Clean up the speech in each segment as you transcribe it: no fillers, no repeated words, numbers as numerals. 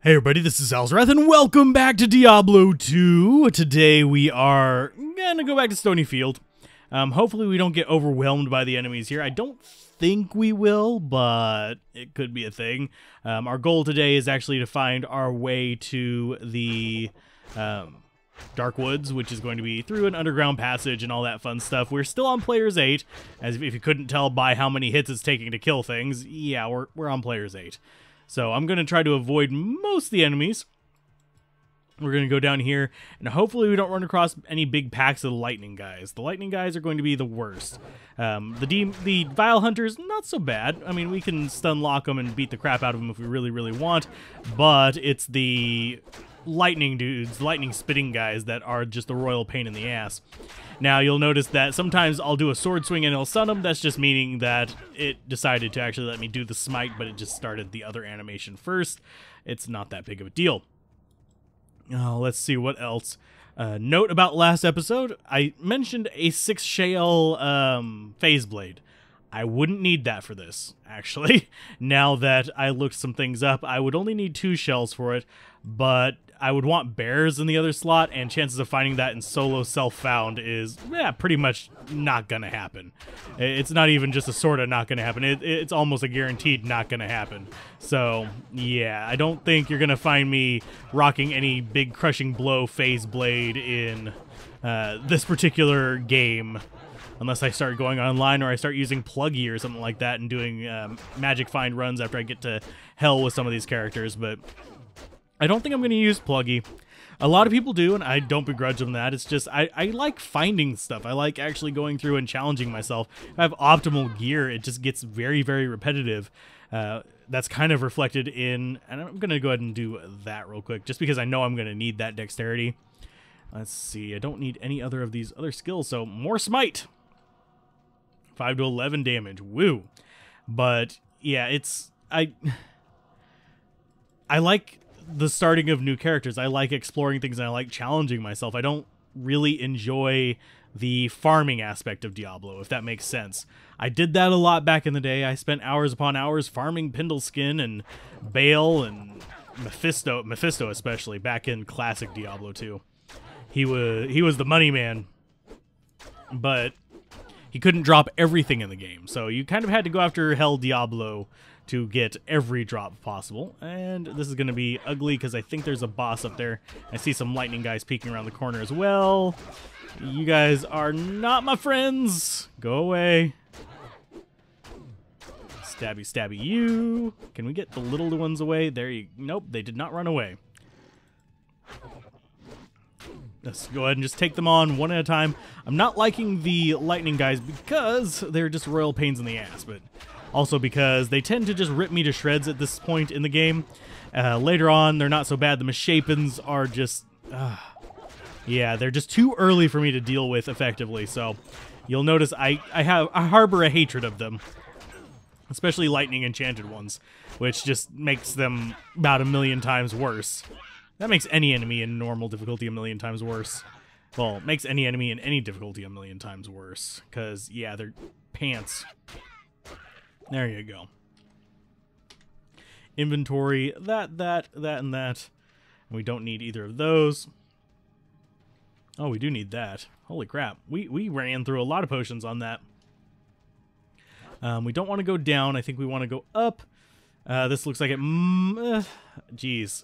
Hey everybody, this is Alzorath, and welcome back to Diablo 2. Today we are gonna go back to Stony Field. Hopefully we don't get overwhelmed by the enemies here. I don't think we will, but it could be a thing. Our goal today is actually to find our way to the Dark Woods, which is going to be through an underground passage and all that fun stuff. We're still on Players 8, as if you couldn't tell by how many hits it's taking to kill things. Yeah, we're on Players 8. So I'm going to try to avoid most of the enemies. We're going to go down here, and hopefully we don't run across any big packs of the lightning guys. The lightning guys are going to be the worst. The Vile Hunters, not so bad. I mean, we can stun lock them and beat the crap out of them if we really, really want. But it's the lightning dudes, lightning spitting guys that are just the royal pain in the ass. Now, you'll notice that sometimes I'll do a sword swing and it'll stun them. That's just meaning that it decided to actually let me do the smite, but it just started the other animation first. It's not that big of a deal. Oh, let's see what else. Note about last episode, I mentioned a 6 shell phase blade. I wouldn't need that for this, actually. Now that I looked some things up, I would only need 2 shells for it, but I would want bears in the other slot, and chances of finding that in solo self-found is, yeah, pretty much not gonna happen. It's not even just a sort of not gonna happen. It's almost a guaranteed not gonna happen. So, yeah, I don't think you're gonna find me rocking any big crushing blow phase blade in this particular game. Unless I start going online or I start using Pluggy or something like that and doing magic find runs after I get to hell with some of these characters, but I don't think I'm going to use Pluggy. A lot of people do, and I don't begrudge them that. It's just, I like finding stuff. I like actually going through and challenging myself. If I have optimal gear, it just gets very, very repetitive. That's kind of reflected in, and I'm going to go ahead and do that real quick, just because I know I'm going to need that dexterity. Let's see, I don't need any other of these other skills, so more smite. 5 to 11 damage, woo. But, yeah, it's, I like the starting of new characters. I like exploring things and I like challenging myself. I don't really enjoy the farming aspect of Diablo, if that makes sense. I did that a lot back in the day. I spent hours upon hours farming Pindleskin and Bale and Mephisto especially, back in classic Diablo 2. He was the money man, but he couldn't drop everything in the game, so you kind of had to go after Hell Diablo to get every drop possible. And this is going to be ugly because I think there's a boss up there. I see some lightning guys peeking around the corner as well. You guys are not my friends. Go away. Stabby, stabby you. Can we get the little ones away? There you... Nope, they did not run away. Let's go ahead and just take them on one at a time. I'm not liking the lightning guys because they're just royal pains in the ass, but also because they tend to just rip me to shreds at this point in the game. Later on, they're not so bad. The Mishapens are just... yeah, they're just too early for me to deal with effectively, so you'll notice I harbor a hatred of them. Especially lightning enchanted ones, which just makes them about 1,000,000 times worse. That makes any enemy in normal difficulty 1,000,000 times worse. Well, it makes any enemy in any difficulty 1,000,000 times worse. Because, yeah, they're pants. There you go. Inventory, that, and that. And we don't need either of those. Oh, we do need that. Holy crap. We ran through a lot of potions on that. We don't want to go down. I think we want to go up. This looks like it... Jeez.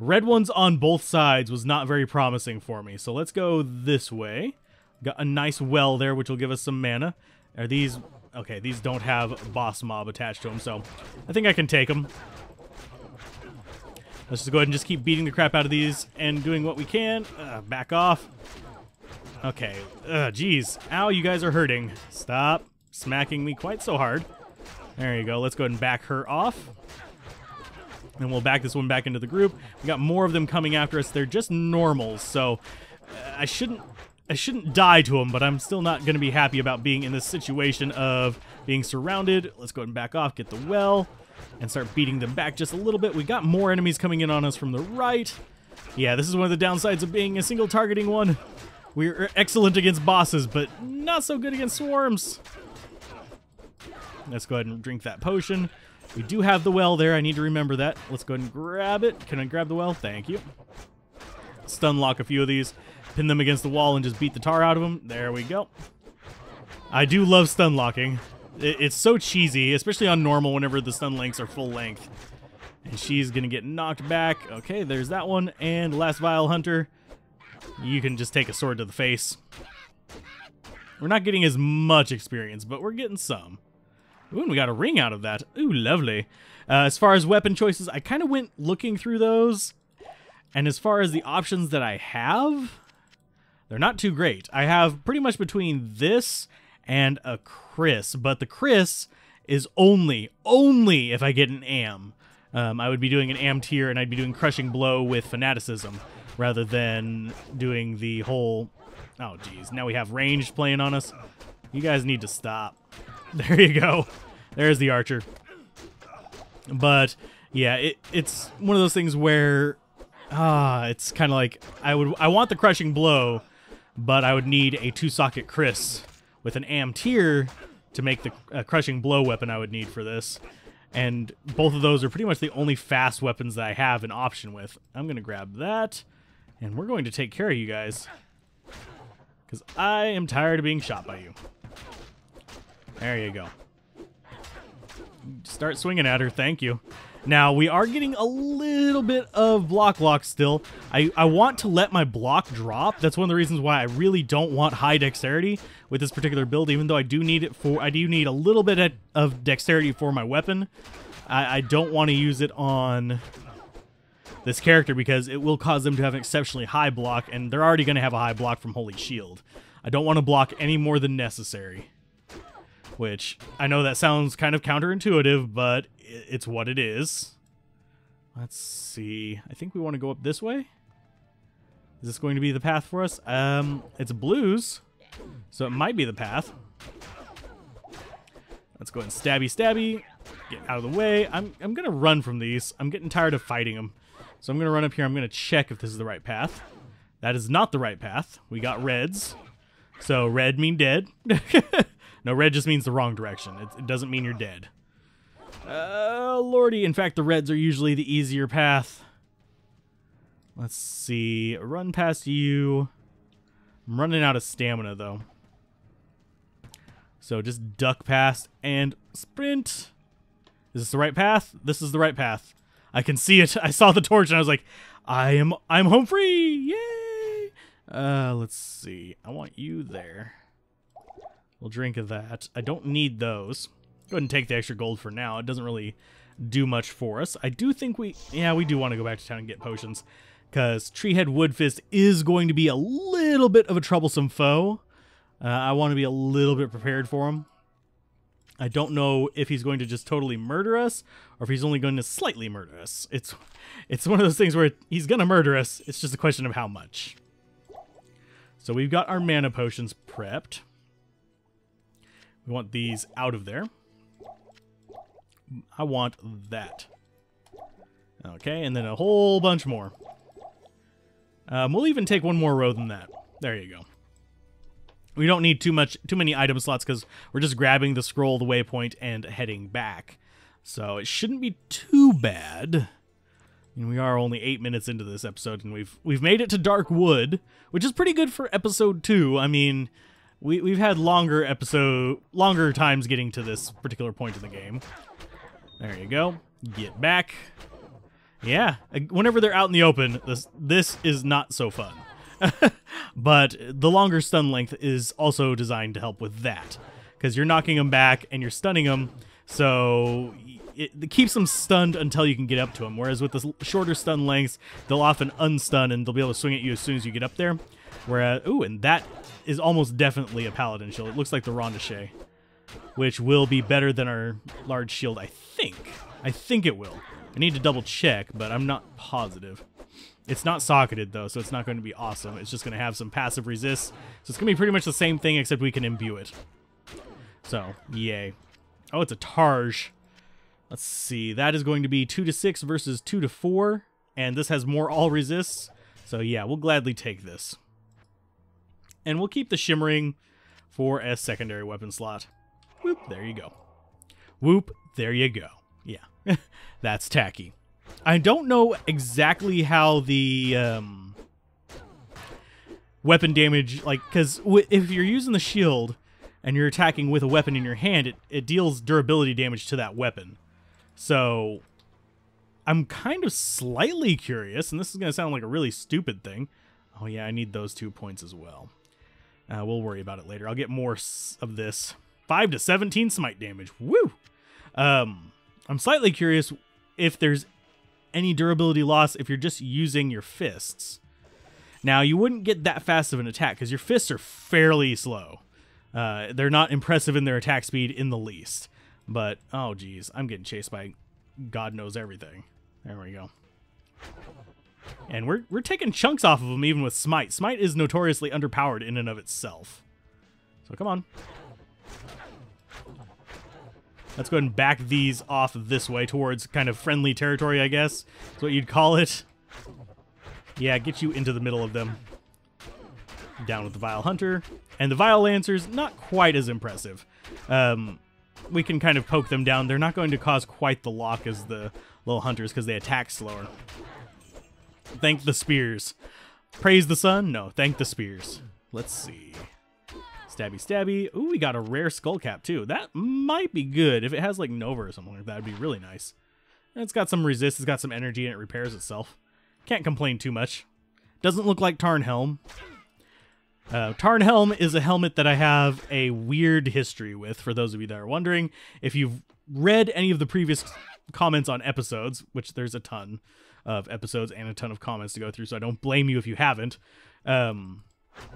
Red ones on both sides was not very promising for me. So let's go this way. Got a nice well there, which will give us some mana. Are these... Okay, these don't have boss mob attached to them, so I think I can take them. Let's just go ahead and just keep beating the crap out of these and doing what we can. Back off. Okay. Jeez. Ow, you guys are hurting. Stop smacking me quite so hard. There you go. Let's go ahead and back her off. And we'll back this one back into the group. We got more of them coming after us. They're just normals, so I shouldn't die to them, but I'm still not going to be happy about being in this situation of being surrounded. Let's go ahead and back off, get the well, and start beating them back just a little bit. We got more enemies coming in on us from the right. Yeah, this is one of the downsides of being a single targeting one. We're excellent against bosses, but not so good against swarms. Let's go ahead and drink that potion. We do have the well there. I need to remember that. Let's go ahead and grab it. Can I grab the well? Thank you. Stun lock a few of these. Pin them against the wall and just beat the tar out of them. There we go. I do love stun locking. It's so cheesy, especially on normal whenever the stun lengths are full length. And she's going to get knocked back. Okay, there's that one. And last Vile Hunter, you can just take a sword to the face. We're not getting as much experience, but we're getting some. Ooh, and we got a ring out of that. Ooh, lovely. As far as weapon choices, I kind of went looking through those. And as far as the options that I have, they're not too great. I have pretty much between this and a Chris. But the Chris is only if I get an Am. I would be doing an Am tier, and I'd be doing Crushing Blow with Fanaticism, rather than doing the whole... Oh, geez. Now we have ranged playing on us. You guys need to stop. There you go. There's the archer. But yeah, it's one of those things where it's kind of like I want the Crushing Blow, but I would need a 2-socket Chris with an Am tier to make the Crushing Blow weapon I would need for this. And both of those are pretty much the only fast weapons that I have an option with. I'm going to grab that, and we're going to take care of you guys, because I am tired of being shot by you. There you go. Start swinging at her. Thank you. Now, we are getting a little bit of block lock still. I want to let my block drop. That's one of the reasons why I really don't want high dexterity with this particular build, even though I do need a little bit of dexterity for my weapon. I don't want to use it on this character because it will cause them to have an exceptionally high block, and they're already going to have a high block from Holy Shield. I don't want to block any more than necessary. Which, I know that sounds kind of counterintuitive, but it's what it is. Let's see. I think we want to go up this way. Is this going to be the path for us? It's blues, so it might be the path. Let's go ahead and stabby. Get out of the way. I'm going to run from these. I'm getting tired of fighting them. So I'm going to run up here. I'm going to check if this is the right path. That is not the right path. We got reds. So red mean dead. No, red just means the wrong direction. It doesn't mean you're dead. Lordy. In fact, the reds are usually the easier path. Let's see. Run past you. I'm running out of stamina, though. So just duck past and sprint. Is this the right path? This is the right path. I can see it. I saw the torch and I was like, I'm home free. Yay. Let's see. I want you there. We'll drink of that. I don't need those. Go ahead and take the extra gold for now. It doesn't really do much for us. I do think we do want to go back to town and get potions, because Treehead Woodfist is going to be a little bit of a troublesome foe. I want to be a little bit prepared for him. I don't know if he's going to just totally murder us, or if he's only going to slightly murder us. It's one of those things where he's going to murder us. It's just a question of how much. So we've got our mana potions prepped. We want these out of there. I want that. Okay, and then a whole bunch more. We'll even take one more row than that. There you go. We don't need too many item slots because we're just grabbing the scroll, the waypoint, and heading back. So it shouldn't be too bad. I mean, we are only 8 minutes into this episode, and we've made it to Dark Wood, which is pretty good for episode 2. I mean, we've had longer times getting to this particular point in the game. There you go. Get back. Yeah, whenever they're out in the open, this is not so fun. But the longer stun length is also designed to help with that, because you're knocking them back and you're stunning them, so it keeps them stunned until you can get up to them. Whereas with the shorter stun lengths, they'll often unstun and they'll be able to swing at you as soon as you get up there. Whereas, ooh, and that is almost definitely a paladin shield. It looks like the Rondochet, which will be better than our large shield, I think. I think it will. I need to double check, but I'm not positive. It's not socketed, though, so it's not going to be awesome. It's just going to have some passive resist. So it's going to be pretty much the same thing, except we can imbue it. So, yay. Oh, it's a Targe. Let's see. That is going to be 2 to 6 versus 2 to 4. And this has more all resists. So, yeah, we'll gladly take this. And we'll keep the Shimmering for a secondary weapon slot. Whoop, there you go. Whoop, there you go. Yeah. That's tacky. I don't know exactly how the weapon damage, like, because if you're using the shield and you're attacking with a weapon in your hand, it deals durability damage to that weapon. So I'm kind of slightly curious, and this is going to sound like a really stupid thing. Oh yeah, I need those 2 points as well. We'll worry about it later. I'll get more of this. 5 to 17 smite damage. Woo! I'm slightly curious if there's any durability loss if you're just using your fists. Now, you wouldn't get that fast of an attack because your fists are fairly slow. They're not impressive in their attack speed in the least. But, oh geez, I'm getting chased by God knows everything. There we go. And we're taking chunks off of them even with Smite. Smite is notoriously underpowered in and of itself. So come on. Let's go ahead and back these off this way towards kind of friendly territory, I guess. That's what you'd call it. Yeah, get you into the middle of them. Down with the Vile Hunter. And the Vile Lancers, not quite as impressive. We can kind of poke them down. They're not going to cause quite the lock as the little hunters because they attack slower. Thank the spears. Praise the sun? No, thank the spears. Let's see. Stabby, stabby. Ooh, we got a rare skull cap, too. That might be good. If it has, like, Nova or something like that, would be really nice. And it's got some resist, it's got some energy, and it repairs itself. Can't complain too much. Doesn't look like Tarn Helm. Tarn Helm is a helmet that I have a weird history with, for those of you that are wondering. If you've read any of the previous comments on episodes, which there's a ton of episodes and a ton of comments to go through, so I don't blame you if you haven't,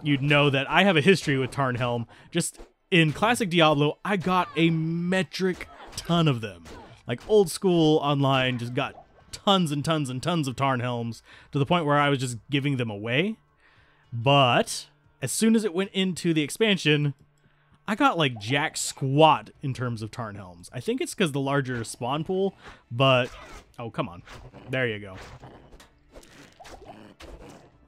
you'd know that I have a history with Tarn Helm. Just in classic Diablo, I got a metric ton of them. Like old school online, just got tons and tons and tons of Tarn Helms to the point where I was just giving them away. But as soon as it went into the expansion, I got like jack squat in terms of Tarn Helms. I think it's because the larger spawn pool, but oh, come on. There you go.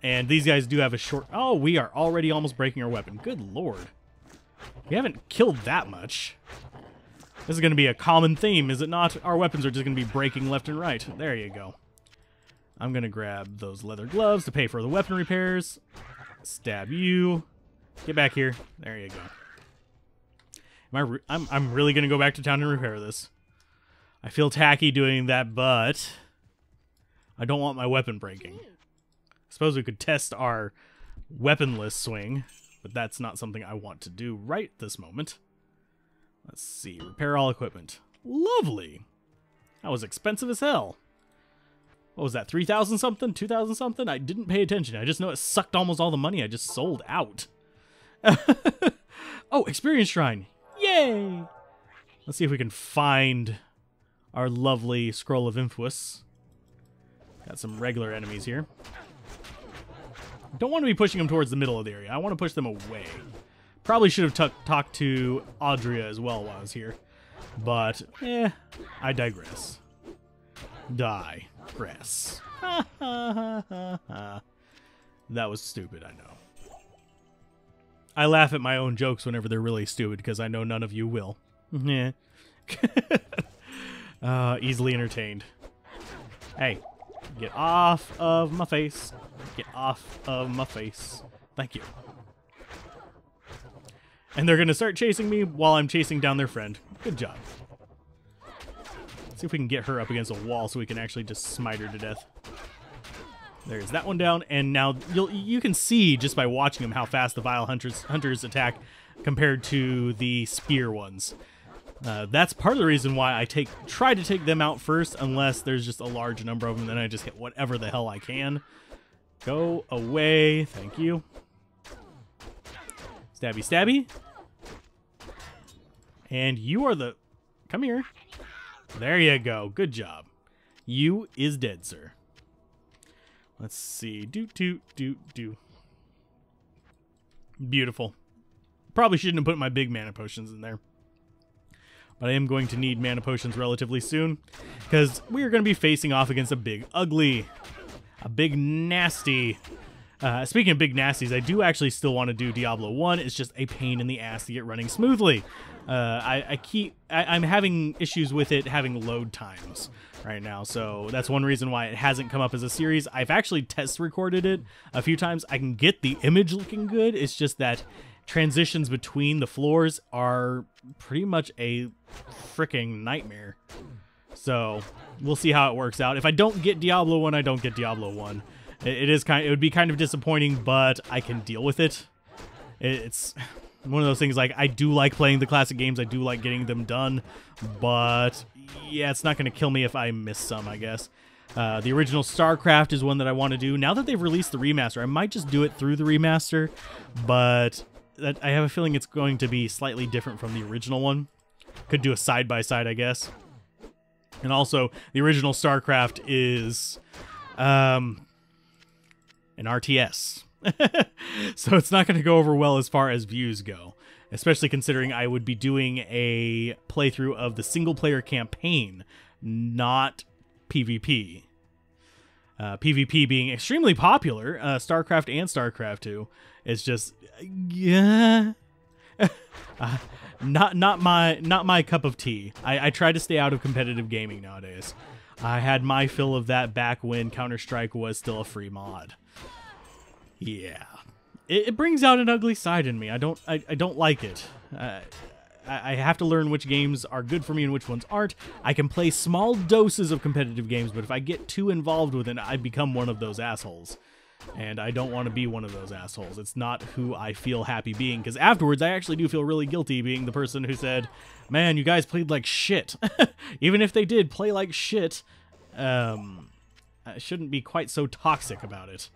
And these guys do have a short... Oh, we are already almost breaking our weapon. Good lord. We haven't killed that much. This is going to be a common theme, is it not? Our weapons are just going to be breaking left and right. There you go. I'm going to grab those leather gloves to pay for the weapon repairs. Stab you. Get back here. There you go. I'm really going to go back to town and repair this. I feel tacky doing that, but I don't want my weapon breaking. Suppose we could test our weaponless swing, but that's not something I want to do right this moment. Let's see. Repair all equipment. Lovely. That was expensive as hell. What was that, 3,000 something? 2,000 something? I didn't pay attention. I just know it sucked almost all the money I just sold out. Oh, experience shrine. Yay! Let's see if we can find our lovely Scroll of Infus. Got some regular enemies here. Don't want to be pushing them towards the middle of the area. I want to push them away. Probably should have talked to Audria as well while I was here. But, I digress. Digress. That was stupid, I know. I laugh at my own jokes whenever they're really stupid because I know none of you will. Easily entertained. Hey, get off of my face. Get off of my face. Thank you. And they're going to start chasing me while I'm chasing down their friend. Good job. Let's see if we can get her up against a wall so we can actually just smite her to death. There's that one down, and now you can see just by watching them how fast the Vile Hunters attack compared to the spear ones. That's part of the reason why I try to take them out first, unless there's just a large number of them, then I just hit whatever the hell I can. Go away, thank you. Stabby, stabby. And you are the... Come here. There you go, good job. You is dead, sir. Let's see. Do. Beautiful. Probably shouldn't have put my big mana potions in there. But I am going to need mana potions relatively soon, because we are going to be facing off against a big ugly, a big nasty Speaking of big nasties, I do actually still want to do Diablo 1. It's just a pain in the ass to get running smoothly. I'm having issues with it having load times right now, so that's one reason why it hasn't come up as a series. I've actually test recorded it a few times. I can get the image looking good. It's just that transitions between the floors are pretty much a freaking nightmare. So we'll see how it works out. If I don't get Diablo 1, I don't get Diablo 1. It would be kind of disappointing, but I can deal with it. It's one of those things, like, I do like playing the classic games. I do like getting them done, but yeah, it's not going to kill me if I miss some, I guess. The original StarCraft is one that I want to do. Now that they've released the remaster, I might just do it through the remaster, but I have a feeling it's going to be slightly different from the original one. Could do a side-by-side, I guess. And also, the original StarCraft is an RTS. So it's not going to go over well as far as views go, especially considering I would be doing a playthrough of the single-player campaign, not PvP. PvP being extremely popular, StarCraft and StarCraft 2. It's just, yeah, not my cup of tea. I try to stay out of competitive gaming nowadays. I had my fill of that back when Counter-Strike was still a free mod. Yeah, it brings out an ugly side in me. I don't like it. I have to learn which games are good for me and which ones aren't. I can play small doses of competitive games, but if I get too involved with it, I become one of those assholes. And I don't want to be one of those assholes. It's not who I feel happy being, because afterwards I actually do feel really guilty being the person who said, man, you guys played like shit. Even if they did play like shit, I shouldn't be quite so toxic about it.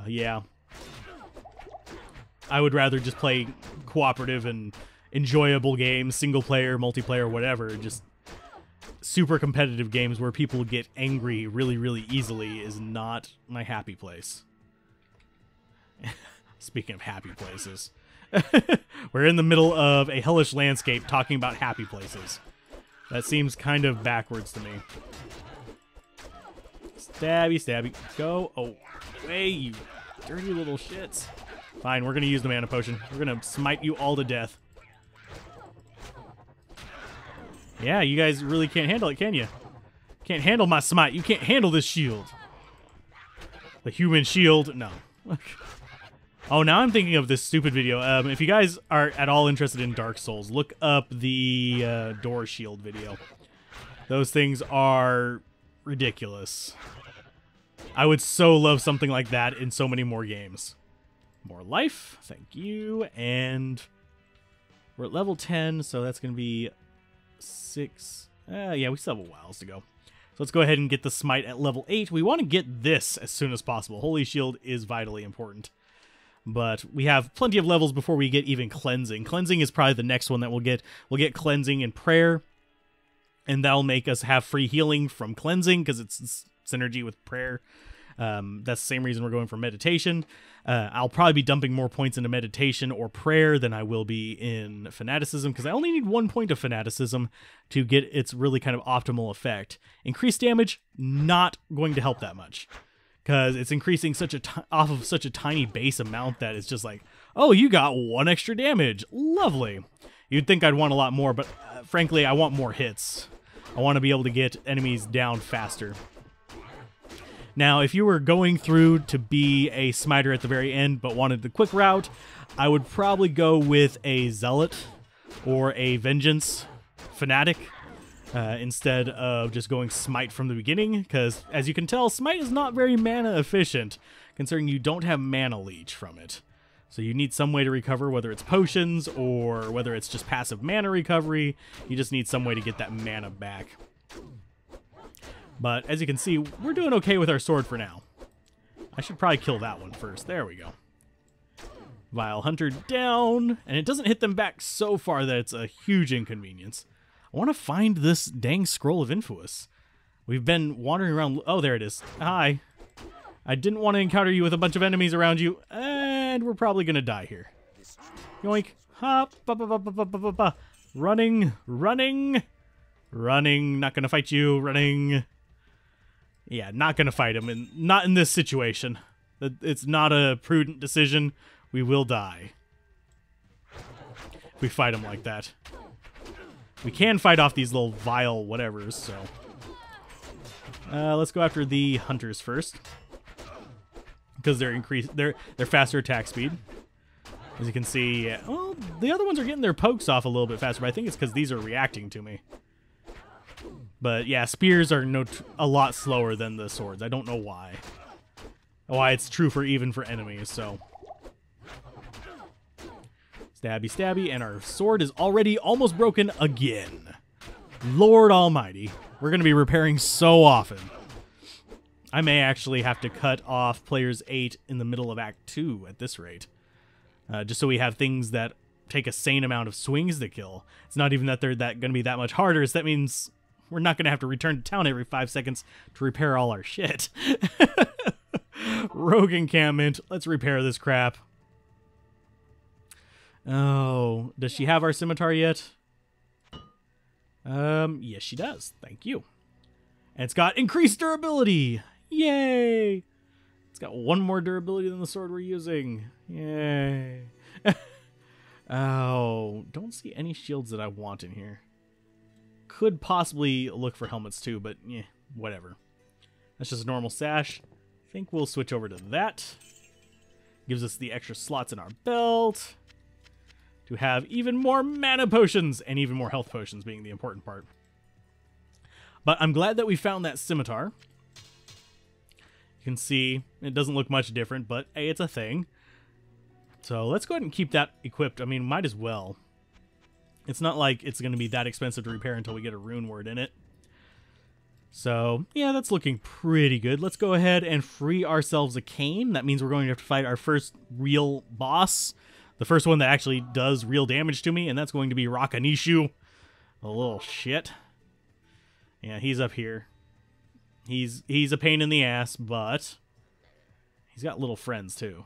Yeah. I would rather just play cooperative and enjoyable games, single player, multiplayer, whatever. Just super competitive games where people get angry really, really easily is not my happy place. Speaking of happy places, we're in the middle of a hellish landscape talking about happy places. That seems kind of backwards to me. Stabby, stabby. Go away, you dirty little shits. Fine, we're going to use the mana potion. We're going to smite you all to death. Yeah, you guys really can't handle it, can you? Can't handle my smite. You can't handle this shield. The human shield? No. Oh, now I'm thinking of this stupid video. If you guys are at all interested in Dark Souls, look up the door shield video. Those things are ridiculous. I would so love something like that in so many more games. More life, thank you, and we're at level 10, so that's going to be 6. Yeah, we still have a while to go. So let's go ahead and get the smite at level 8. We want to get this as soon as possible. Holy Shield is vitally important. But we have plenty of levels before we get even cleansing. Cleansing is probably the next one that we'll get. We'll get cleansing and prayer, and that'll make us have free healing from cleansing because it's synergy with prayer. That's the same reason we're going for meditation. I'll probably be dumping more points into meditation or prayer than I will be in fanaticism, because I only need 1 point of fanaticism to get its really kind of optimal effect. Increased damage, not going to help that much, because it's increasing off of such a tiny base amount that it's just like, oh, you got 1 extra damage. Lovely. You'd think I'd want a lot more, but frankly, I want more hits. I want to be able to get enemies down faster. Now, if you were going through to be a smiter at the very end but wanted the quick route, I would probably go with a zealot or a vengeance fanatic instead of just going smite from the beginning, because as you can tell, smite is not very mana efficient, considering you don't have mana leech from it. So you need some way to recover, whether it's potions or whether it's just passive mana recovery. You just need some way to get that mana back. But as you can see, we're doing okay with our sword for now. I should probably kill that one first. There we go. Vile Hunter down. And it doesn't hit them back so far that it's a huge inconvenience. I want to find this dang Scroll of Influence. We've been wandering around. Oh, there it is. Hi. I didn't want to encounter you with a bunch of enemies around you. And we're probably going to die here. Yoink. Hop. Running. Running. Running. Not going to fight you. Running. Yeah, not going to fight him, and not in this situation. It's not a prudent decision. We will die if we fight them like that. We can fight off these little vile whatevers, so... let's go after the hunters first. Because they're faster attack speed. As you can see, well, the other ones are getting their pokes off a little bit faster, but I think it's because these are reacting to me. But yeah, spears are a lot slower than the swords. I don't know why. Why it's true for even for enemies, so... Stabby, stabby, and our sword is already almost broken again. Lord Almighty. We're going to be repairing so often. I may actually have to cut off players 8 in the middle of Act 2 at this rate. Just so we have things that take a sane amount of swings to kill. It's not even that they're going to be that much harder. That means we're not going to have to return to town every 5 seconds to repair all our shit. Rogue encampment. Let's repair this crap. Oh, does she have our scimitar yet? Yes, she does. Thank you. And it's got increased durability. Yay! It's got 1 more durability than the sword we're using. Yay. Oh, don't see any shields that I want in here. Could possibly look for helmets too, but yeah, whatever. That's just a normal sash. I think we'll switch over to that. Gives us the extra slots in our belt. To have even more mana potions and even more health potions being the important part. But I'm glad that we found that scimitar. You can see it doesn't look much different, but hey, it's a thing. So let's go ahead and keep that equipped. I mean, might as well. It's not like it's going to be that expensive to repair until we get a rune word in it. So yeah, that's looking pretty good. Let's go ahead and free ourselves a cane. That means we're going to have to fight our first real boss. The first one that actually does real damage to me, and that's going to be Rakanishu. A little shit. Yeah, he's up here. He's a pain in the ass, but he's got little friends too.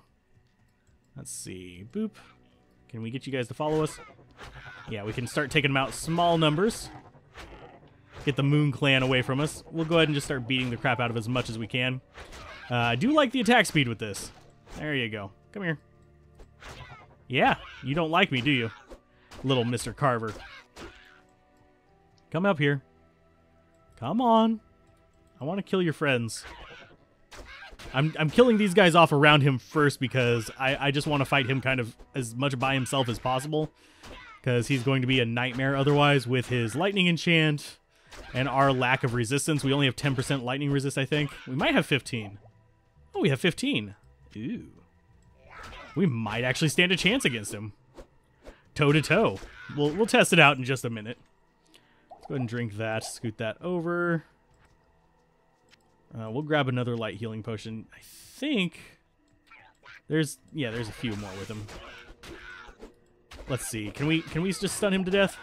Let's see. Boop. Can we get you guys to follow us? Yeah, we can start taking them out small numbers. Get the Moon Clan away from us. We'll go ahead and just start beating the crap out of as much as we can. I do like the attack speed with this. There you go. Come here. Yeah, you don't like me, do you? Little Mr. Carver. Come up here. Come on. I want to kill your friends. I'm killing these guys off around him first because I just want to fight him kind of as much by himself as possible. Because he's going to be a nightmare otherwise with his lightning enchant and our lack of resistance. We only have 10% lightning resist, I think. We might have 15. Oh, we have 15. Ooh. We might actually stand a chance against him. Toe to toe. We'll test it out in just a minute. Let's go ahead and drink that. Scoot that over. We'll grab another light healing potion. I think there's a few more with him. Let's see. Can we just stun him to death?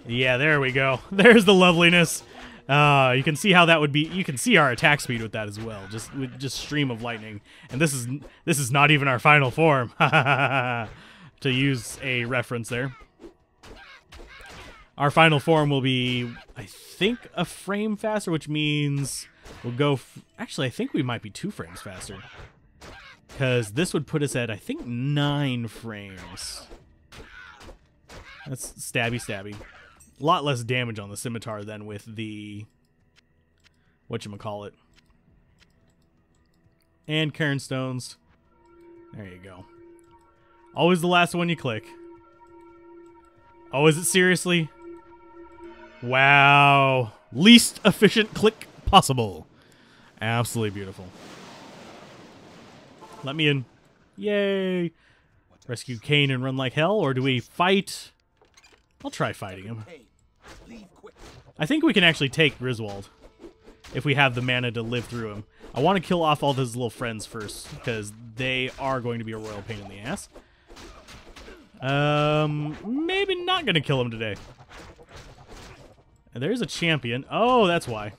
Yeah, there we go. There's the loveliness. You can see how that would be. You can see our attack speed with that as well. Just stream of lightning. And this is not even our final form. To use a reference there. Our final form will be, I think, a frame faster, which means we'll go... Actually, I think we might be 2 frames faster. Because this would put us at, I think, 9 frames. That's stabby, stabby. A lot less damage on the scimitar than with the... whatchamacallit. And Cairn Stones. There you go. Always the last one you click. Oh, is it seriously? Wow. Least efficient click possible. Absolutely beautiful. Let me in. Yay. Rescue Kane and run like hell, or do we fight? I'll try fighting him. I think we can actually take Griswold if we have the mana to live through him. I want to kill off all his little friends first, because they are going to be a royal pain in the ass. Maybe not going to kill him today. And there's a champion. Oh, that's why.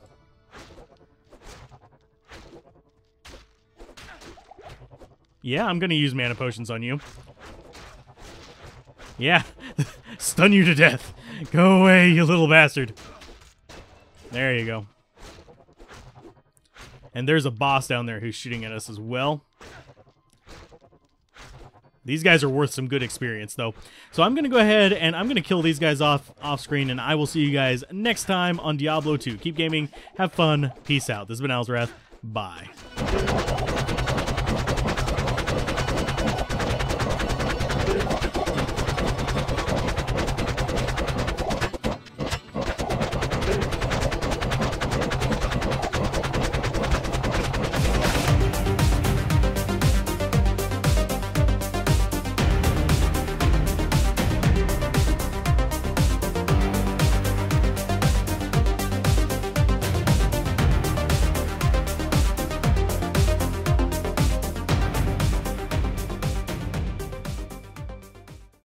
Yeah, I'm going to use mana potions on you. Yeah, stun you to death. Go away, you little bastard. There you go. And there's a boss down there who's shooting at us as well. These guys are worth some good experience, though. So I'm going to go ahead and I'm going to kill these guys off screen, and I will see you guys next time on Diablo 2. Keep gaming, have fun, peace out. This has been Alzorath. Bye.